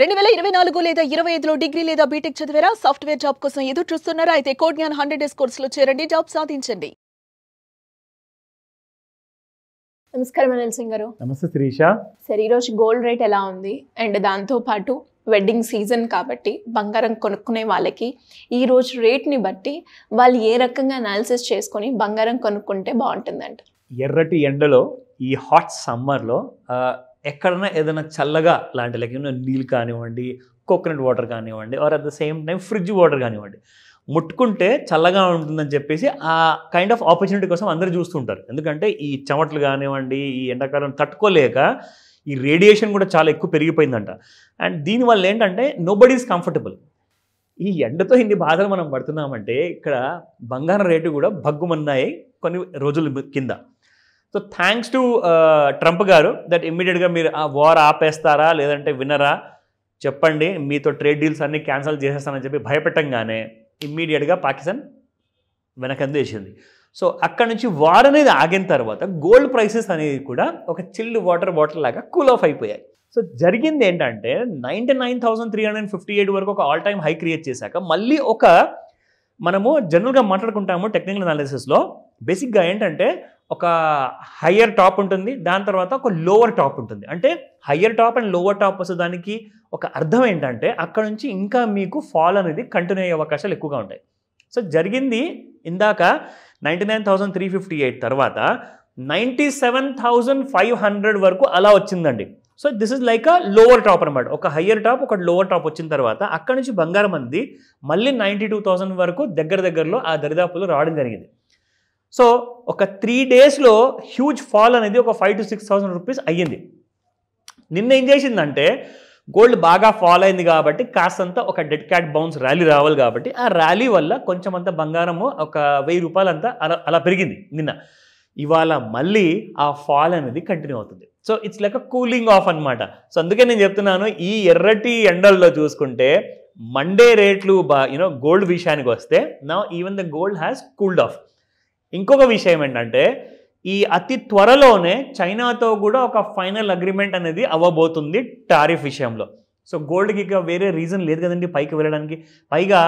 2024 లేదా 25లో డిగ్రీ లేదా బీటెక్ చదివారా? సాఫ్ట్వేర్ జాబ్ కోసం ఎదురు చూస్తున్నారా? అయితే కోడ్ జ్ఞాన్ 100 డేస్ కోర్సులో చేరండి, జాబ్ సాధించండి. నమస్కారం అనిల్ సింగ్ గారు. నమస్తే శిరీష. సరే, ఈరోజు గోల్డ్ రేట్ ఎలా ఉంది అండ్ దాంతో పాటు వెడ్డింగ్ సీజన్ కాబట్టి బంగారం కొనుక్కునే వాళ్ళకి ఈ రోజు రేట్ని బట్టి వాళ్ళు ఏ రకంగా అనాలిసిస్ చేసుకొని బంగారం కొనుక్కుంటే బాగుంటుందంట? ఎర్రటి ఎండలో ఈ హాట్ సమ్మర్లో ఎక్కడైనా ఏదైనా చల్లగా లాంటి లైక్ నీళ్ళు కానివ్వండి, కోకోనట్ వాటర్ కానివ్వండి, or at the same time fridge water కానివ్వండి, ముట్టుకుంటే చల్లగా ఉంటుందని చెప్పేసి ఆ కైండ్ ఆఫ్ ఆపర్చునిటీ కోసం అందరూ చూస్తుంటారు. ఎందుకంటే ఈ చెమటలు కానివ్వండి, ఈ ఎండాకాలం తట్టుకోలేక ఈ రేడియేషన్ కూడా చాలా ఎక్కువ పెరిగిపోయిందంట. అండ్ దీనివల్ల ఏంటంటే నోబడీ ఈజ్ కంఫర్టబుల్. ఈ ఎండతో ఇన్ని బాధలు మనం పడుతున్నామంటే ఇక్కడ బంగారం రేటు కూడా భగ్గుమన్నాయి కొన్ని రోజుల కింద. సో థ్యాంక్స్ టు ట్రంప్ గారు దట్ ఇమ్మీడియట్గా మీరు ఆ వార్ ఆపేస్తారా లేదంటే వినరా చెప్పండి, మీతో ట్రేడ్ డీల్స్ అన్నీ క్యాన్సిల్ చేసేస్తానని చెప్పి భయపెట్టంగానే ఇమ్మీడియట్గా పాకిస్తాన్ వెనకందు వేసింది. సో అక్కడ నుంచి వార్ అనేది ఆగిన తర్వాత గోల్డ్ ప్రైసెస్ అనేది కూడా ఒక చిల్డ్ వాటర్ బాటిల్ లాగా కూల్ ఆఫ్ అయిపోయాయి. సో జరిగింది ఏంటంటే 99,358 వరకు ఒక ఆల్ టైమ్ హై క్రియేట్ చేశాక మళ్ళీ ఒక మనము జనరల్గా మాట్లాడుకుంటాము టెక్నికల్ అనాలిసిస్లో బేసిక్గా ఏంటంటే ఒక హయ్యర్ టాప్ ఉంటుంది, దాని తర్వాత ఒక లోవర్ టాప్ ఉంటుంది. అంటే higher top and lower top వస్తే దానికి ఒక అర్థం ఏంటంటే అక్కడ నుంచి ఇంకా మీకు ఫాల్ అనేది కంటిన్యూ అయ్యే అవకాశాలు ఎక్కువగా ఉంటాయి. సో జరిగింది ఇందాక 99,358 తర్వాత 97,500 వరకు అలా వచ్చిందండి. So this is like a lower top అనమాట. ఒక హయ్యర్ టాప్ ఒక లోవర్ టాప్ వచ్చిన తర్వాత అక్కడ నుంచి బంగారం అనేది మళ్ళీ 92,000 వరకు దగ్గరలో ఆ దరిదాపులో రావడం జరిగింది. సో ఒక 3 డేస్లో హ్యూజ్ ఫాల్ అనేది ఒక 5,000 to 6,000 రూపీస్ అయ్యింది. నిన్న ఏం చేసిందంటే గోల్డ్ బాగా ఫాల్ అయింది కాబట్టి కాస్తంత ఒక డెడ్ క్యాట్ బౌన్స్ ర్యాలీ రావాలి కాబట్టి ఆ ర్యాలీ వల్ల కొంచెం అంత బంగారము ఒక 1,000 రూపాయలు అంతా అలా పెరిగింది నిన్న. ఇవాళ మళ్ళీ ఆ ఫాల్ అనేది కంటిన్యూ అవుతుంది. So it's like a cooling of అనమాట. సో అందుకే నేను చెప్తున్నాను ఈ ఎర్రటి ఎండల్లో చూసుకుంటే మండే రేట్లు గోల్డ్ విషయానికి వస్తే now even the gold has cooled of. ఇంకొక విషయం ఏంటంటే ఈ అతి త్వరలోనే చైనాతో కూడా ఒక ఫైనల్ అగ్రిమెంట్ అనేది అవ్వబోతుంది టారిఫ్ విషయంలో. సో గోల్డ్కి ఇక వేరే రీజన్ లేదు కదండి పైకి వెళ్ళడానికి. పైగా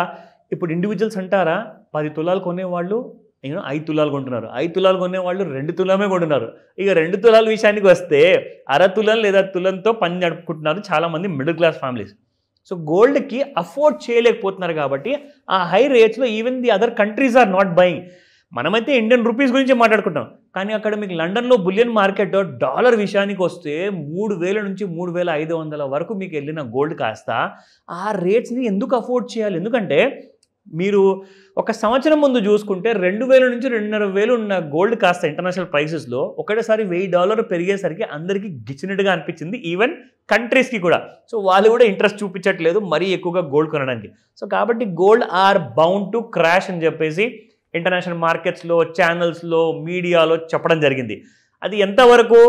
ఇప్పుడు ఇండివిజువల్స్ అంటారా 10 తులాలు కొనేవాళ్ళు 5 తులాలు కొంటున్నారు, 5 తులాలు కొనేవాళ్ళు 2 తులమే కొంటున్నారు. ఇక 2 తులాల విషయానికి వస్తే అర తులం లేదా తులంతో పని నడుపుకుంటున్నారు చాలామంది మిడిల్ క్లాస్ ఫ్యామిలీస్. సో గోల్డ్కి అఫోర్డ్ చేయలేకపోతున్నారు కాబట్టి ఆ హై రేట్స్లో even the other countries are not buying. మనమైతే ఇండియన్ రూపీస్ గురించి మాట్లాడుకుంటాం, కానీ అక్కడ మీకు లండన్లో బులియన్ మార్కెట్ డాలర్ విషయానికి వస్తే 3,000 నుంచి 3,500 వరకు మీకు వెళ్ళిన గోల్డ్ కాస్త ఆ రేట్స్ని ఎందుకు అఫోర్డ్ చేయాలి? ఎందుకంటే మీరు ఒక సంవత్సరం ముందు చూసుకుంటే 2,000 నుంచి 2,500 ఉన్న గోల్డ్ కాస్త ఇంటర్నేషనల్ ప్రైసెస్లో ఒకటేసారి $1,000 పెరిగేసరికి అందరికీ గిచ్చినట్టుగా అనిపించింది, ఈవెన్ కంట్రీస్కి కూడా. సో వాళ్ళు కూడా ఇంట్రెస్ట్ చూపించట్లేదు మరీ ఎక్కువగా గోల్డ్ కొనడానికి. సో కాబట్టి gold or bound to crash అని చెప్పేసి ఇంటర్నేషనల్ మార్కెట్స్లో ఛానల్స్లో మీడియాలో చెప్పడం జరిగింది. అది ఎంతవరకు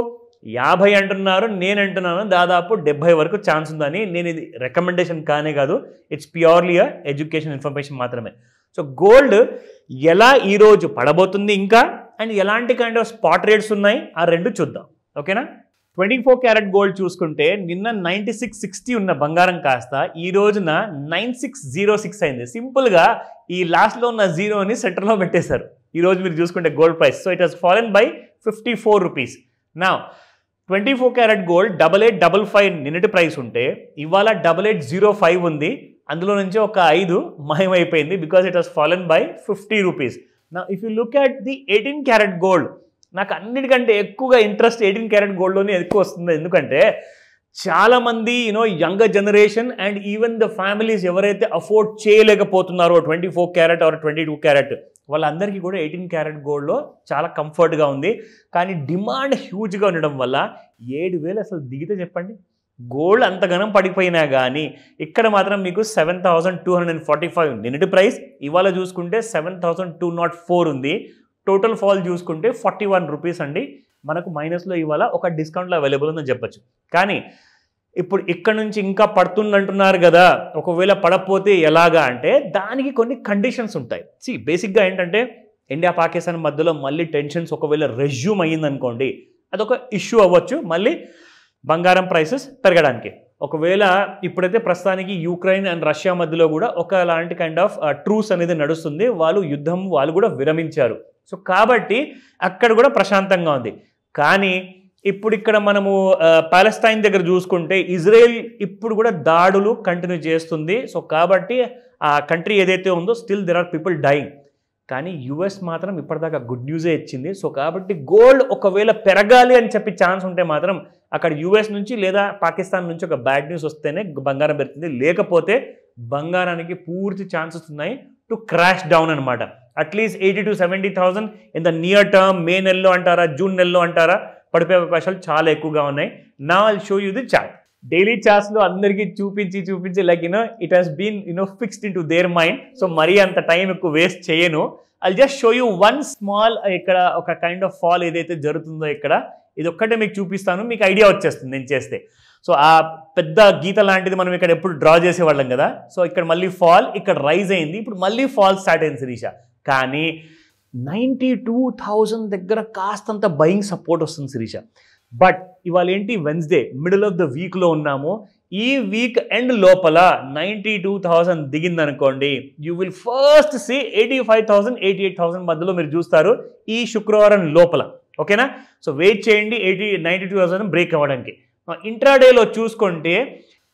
50 అంటున్నారు, నేను అంటున్నాను దాదాపు 70 వరకు ఛాన్స్ ఉందని. నేను ఇది రికమెండేషన్ కానే కాదు, ఇట్స్ ప్యూర్లీ ఎడ్యుకేషన్ ఇన్ఫర్మేషన్ మాత్రమే. సో గోల్డ్ ఎలా ఈరోజు పడబోతుంది ఇంకా అండ్ ఎలాంటి కైండ్ ఆఫ్ స్పాట్ రేట్స్ ఉన్నాయి ఆ రెండు చూద్దాం, ఓకేనా? 24 క్యారెట్ గోల్డ్ చూసుకుంటే నిన్న 9660 ఉన్న బంగారం కాస్త ఈ రోజున 9606 అయింది. సింపుల్గా ఈ లాస్ట్లో ఉన్న జీరోని సెంటర్లో పెట్టేశారు ఈరోజు మీరు చూసుకుంటే gold price. So it has fallen by 54 rupees. నా 24 క్యారెట్ గోల్డ్ 8855 నిన్నటి ప్రైస్ ఉంటే ఇవాళ 8805 ఉంది. అందులో నుంచి ఒక 5 మాయమైపోయింది because it has fallen by 50 rupees. నా if you look at the 18 carat gold, నాకు అన్నిటికంటే ఎక్కువగా ఇంట్రెస్ట్ 18 క్యారెట్ గోల్డ్లోనే ఎక్కువ వస్తుంది. ఎందుకంటే చాలామంది younger generation and even the families ఎవరైతే అఫోర్డ్ చేయలేకపోతున్నారో 24 క్యారెట్ ఆర్ 22 క్యారెట్ వాళ్ళందరికీ కూడా 18 క్యారెట్ గోల్డ్లో చాలా కంఫర్ట్గా ఉంది. కానీ డిమాండ్ హ్యూజ్గా ఉండడం వల్ల 7,000 అసలు దిగితే చెప్పండి. గోల్డ్ అంతగానం పడిపోయినా కానీ ఇక్కడ మాత్రం మీకు 7,245 నిన్నటి ప్రైస్, ఇవాళ చూసుకుంటే 7,204 ఉంది. టోటల్ ఫాల్ చూసుకుంటే 41 రూపీస్ అండి. మనకు మైనస్లో ఇవాళ ఒక డిస్కౌంట్లో అవైలబుల్ ఉందని చెప్పచ్చు. కానీ ఇప్పుడు ఇక్కడ నుంచి ఇంకా పడుతుందంటున్నారు కదా, ఒకవేళ పడకపోతే ఎలాగా అంటే దానికి కొన్ని కండిషన్స్ ఉంటాయి. బేసిక్గా ఏంటంటే ఇండియా పాకిస్తాన్ మధ్యలో మళ్ళీ టెన్షన్స్ ఒకవేళ రెజ్యూమ్ అయ్యిందనుకోండి అదొక ఇష్యూ అవ్వచ్చు మళ్ళీ బంగారం ప్రైసెస్ పెరగడానికి. ఒకవేళ ఇప్పుడైతే ప్రస్తుతానికి యుక్రెయిన్ అండ్ రష్యా మధ్యలో కూడా ఒకలాంటి కైండ్ ఆఫ్ ట్రూస్ అనేది నడుస్తుంది, వాళ్ళు కూడా విరమించారు. సో కాబట్టి అక్కడ కూడా ప్రశాంతంగా ఉంది. కానీ ఇప్పుడు ఇక్కడ మనము పాలెస్తైన్ దగ్గర చూసుకుంటే ఇజ్రాయెల్ ఇప్పుడు కూడా దాడులు కంటిన్యూ చేస్తుంది. సో కాబట్టి ఆ కంట్రీ ఏదైతే ఉందో still there are people dying. కానీ యుఎస్ మాత్రం ఇప్పటిదాకా గుడ్ న్యూసే ఇచ్చింది. సో కాబట్టి గోల్డ్ ఒకవేళ పెరగాలి అని చెప్పి ఛాన్స్ ఉంటే మాత్రం అక్కడ యుఎస్ నుంచి లేదా పాకిస్తాన్ నుంచి ఒక బ్యాడ్ న్యూస్ వస్తేనే బంగారం పెరుగుతుంది, లేకపోతే బంగారానికి పూర్తి ఛాన్సెస్ ఉన్నాయి టు క్రాష్ డౌన్ అనమాట. At least 80,000 to 70,000 in the near term, May నెలలో అంటారా జూన్ నెలలో అంటారా, పడిపోయే అవకాశాలు చాలా ఎక్కువగా ఉన్నాయి. నా I'll show you the chart. Daily చార్ట్స్లో అందరికీ చూపించి like it has been fixed into their mind. So మరీ అంత టైం ఎక్కువ వేస్ట్ చేయను. I'll just show you one small, ఇక్కడ ఒక కైండ్ ఆఫ్ ఫాల్ ఏదైతే జరుగుతుందో ఇక్కడ ఇది ఒక్కటే మీకు చూపిస్తాను, మీకు ఐడియా వచ్చేస్తుంది నేను చేస్తే. సో ఆ పెద్ద గీత లాంటిది మనం ఇక్కడ ఎప్పుడు డ్రా చేసేవాళ్ళం కదా. సో ఇక్కడ మళ్ళీ ఫాల్, ఇక్కడ రైజ్ అయింది, ఇప్పుడు మళ్ళీ ఫాల్ స్టార్ట్ అయింది శిరీష. కానీ 92,000 దగ్గర కాస్తంత బయింగ్ సపోర్ట్ వస్తుంది శిరీష. బట్ ఇవాళ ఏంటి, వెన్స్డే, మిడిల్ ఆఫ్ ద వీక్లో ఉన్నాము. ఈ వీక్ ఎండ్ లోపల 92,000 దిగిందనుకోండి, యూ విల్ ఫస్ట్ సీ 85,000, 88,000 మధ్యలో మీరు చూస్తారు ఈ శుక్రవారం లోపల. ఓకేనా? సో వెయిట్ చేయండి 92,000 బ్రేక్ అవ్వడానికి. ఇంట్రాడేలో చూసుకుంటే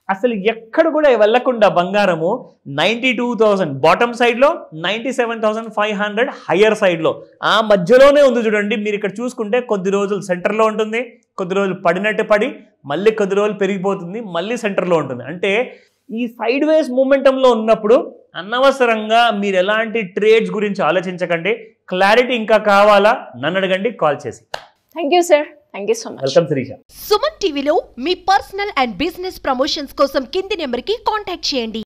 అసలు ఎక్కడ కూడా వెళ్ళకుండా బంగారము 92,000 బాటమ్ సైడ్లో, 97,500 హయ్యర్ సైడ్లో, ఆ మధ్యలోనే ఉంది చూడండి. మీరు ఇక్కడ చూసుకుంటే కొద్ది రోజులు సెంటర్లో ఉంటుంది, కొద్ది రోజులు పడినట్టు పడి మళ్ళీ కొద్ది రోజులు పెరిగిపోతుంది, మళ్ళీ సెంటర్లో ఉంటుంది. అంటే ఈ సైడ్ వేస్ మూమెంటంలో ఉన్నప్పుడు అనవసరంగా మీరు ఎలాంటి ట్రేడ్స్ గురించి ఆలోచించకండి. క్లారిటీ ఇంకా కావాలా నన్ను అడగండి కాల్ చేసి. Thank you sir, thank you so much. Welcome Shirisha. Suman టీవీలో మీ పర్సనల్ అండ్ బిజినెస్ ప్రమోషన్స్ కోసం కింది నెంబర్కి కాంటాక్ట్ చేయండి.